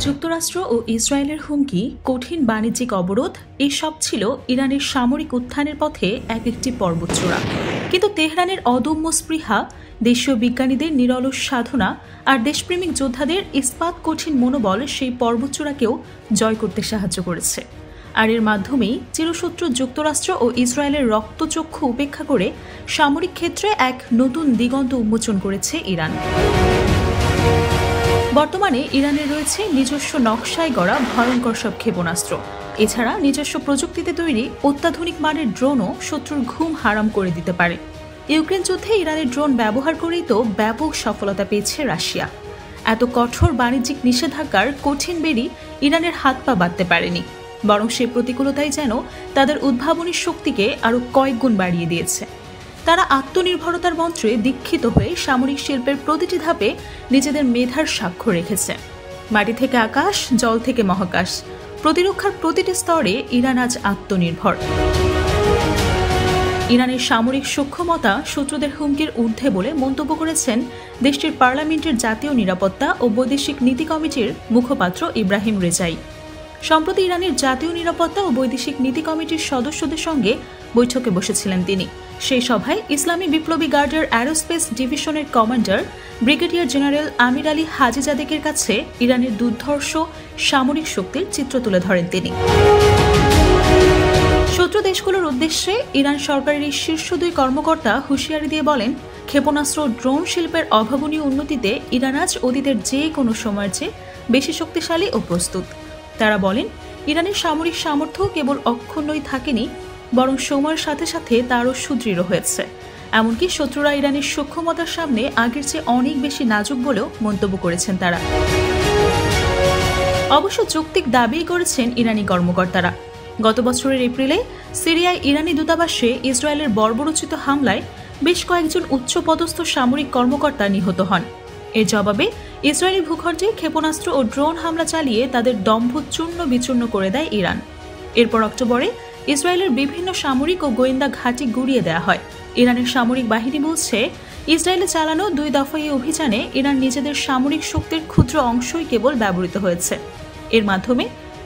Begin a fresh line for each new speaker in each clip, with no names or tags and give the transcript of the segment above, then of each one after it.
যুক্তরাষ্ট্র ও ইসরায়েলের হুমকি, কঠিন বাণিজ্যিক অবরোধ এসব ছিল ইরানের সামরিক উত্থানের পথে এক একটি পর্বতচূড়া। কিন্তু তেহরানের অদম্য স্পৃহা, দেশীয় বিজ্ঞানীদের নিরলস সাধনা আর দেশপ্রেমিক যোদ্ধাদের ইস্পাত কঠিন মনোবল সেই পর্বতচূড়াকেও জয় করতে সাহায্য করেছে। আর এর মাধ্যমেই চিরশত্রু যুক্তরাষ্ট্র ও ইসরায়েলের রক্তচক্ষু উপেক্ষা করে সামরিক ক্ষেত্রে এক নতুন দিগন্ত উন্মোচন করেছে ইরান। বর্তমানে ইরানের রয়েছে নিজস্ব নকশায় গড়া ভয়ঙ্কর সব ক্ষেপণাস্ত্র। এছাড়া নিজস্ব প্রযুক্তিতে তৈরি অত্যাধুনিক মানের ড্রোনও শত্রুর ঘুম হারাম করে দিতে পারে। ইউক্রেন যুদ্ধে ইরানের ড্রোন ব্যবহার করেই তো ব্যাপক সফলতা পেয়েছে রাশিয়া। এত কঠোর বাণিজ্যিক নিষেধাজ্ঞার কঠিন বেড়ি ইরানের হাত পা বাঁধতে পারেনি, বরং সে প্রতিকূলতাই যেন তাদের উদ্ভাবনী শক্তিকে আরও কয়েক গুণ বাড়িয়ে দিয়েছে। তারা আত্মনির্ভরতার মন্ত্রে দীক্ষিত হয়ে সামরিক শিল্পের প্রতিটি ধাপে নিজেদের মেধার স্বাক্ষর রেখেছে। মাটি থেকে আকাশ, জল থেকে মহাকাশ, প্রতিরক্ষার প্রতিটি স্তরে ইরান আজ আত্মনির্ভর। ইরানের সামরিক সক্ষমতা শত্রুদের হুমকির ঊর্ধ্বে বলে মন্তব্য করেছেন দেশটির পার্লামেন্টের জাতীয় নিরাপত্তা ও বৈদেশিক নীতি কমিটির মুখপাত্র ইব্রাহিম রেজাই। সম্প্রতি ইরানের জাতীয় নিরাপত্তা ও বৈদেশিক নীতি কমিটির সদস্যদের সঙ্গে বৈঠকে বসেছিলেন তিনি। সেই সভায় ইসলামী বিপ্লবী গার্ডের অ্যারোস্পেস ডিভিশনের কমান্ডার ব্রিগেডিয়ার জেনারেল আমির আলী হাজিজাদেকের কাছে ইরানের দুর্ধর্ষ সামরিক শক্তির চিত্র তুলে ধরেন তিনি। শত্রু দেশগুলোর উদ্দেশ্যে ইরান সরকারের এই শীর্ষ দুই কর্মকর্তা হুঁশিয়ারি দিয়ে বলেন, ক্ষেপণাস্ত্র ড্রোন শিল্পের অভাবনীয় উন্নতিতে ইরান আজ অতীতের যে কোনো সময়ের চেয়ে বেশি শক্তিশালী ও প্রস্তুত। তারা বলেন, ইরানের সামরিক সামর্থ্য কেবল অক্ষুণ্ণই থাকেনি, বরং সময়ের সাথে সাথে তারও সুদৃঢ় হয়েছে। এমনকি শত্রুরা ইরানের সক্ষমতার সামনে আগের চেয়ে অনেক বেশি নাজুক বলেও মন্তব্য করেছেন তারা। অবশ্য যৌক্তিক দাবি করেছেন ইরানি কর্মকর্তারা। গত বছরের এপ্রিলে সিরিয়ায় ইরানি দূতাবাসে ইসরায়েলের বর্বরোচিত হামলায় বেশ কয়েকজন উচ্চপদস্থ সামরিক কর্মকর্তা নিহত হন। এর জবাবে ইসরায়েলি ভূখণ্ডে ক্ষেপণাস্ত্র ও ড্রোন হামলা চালিয়ে তাদের দম্ভ চূর্ণ বিচূর্ণ করে দেয় ইরান। এরপর অক্টোবরে ইসরায়েলের বিভিন্ন সামরিক ও গোয়েন্দা ঘাঁটি গুঁড়িয়ে দেওয়া হয়। ইরানের সামরিক বাহিনী বলছে, ইসরায়েলে চালানো 2 দফায় অভিযানে ইরান নিজেদের সামরিক শক্তির ক্ষুদ্র অংশই কেবল ব্যবহৃত হয়েছে। এর মাধ্যমে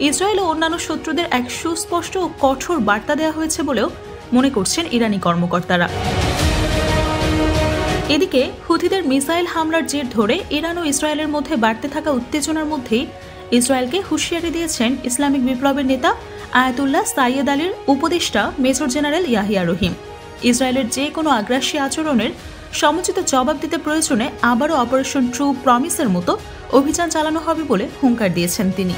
ইসরায়েল ও অন্যান্য শত্রুদের এক সুস্পষ্ট ও কঠোর বার্তা দেওয়া হয়েছে বলেও মনে করছেন ইরানি কর্মকর্তারা। এদিকে হুথিদের মিসাইল হামলার জের ধরে ইরান ও ইসরায়েলের মধ্যে বাড়তে থাকা উত্তেজনার মধ্যেই ইসরায়েলকে হুঁশিয়ারি দিয়েছেন ইসলামিক বিপ্লবের নেতা আয়াতুল্লাহ সাইয়েদ আলীর উপদেষ্টা মেজর জেনারেল ইয়াহিয়া রহিম। ইসরায়েলের যে কোনো আগ্রাসী আচরণের সমুচিত জবাব দিতে প্রয়োজনে আবারও অপারেশন ট্রু প্রমিসের মতো অভিযান চালানো হবে বলে হুঙ্কার দিয়েছেন তিনি।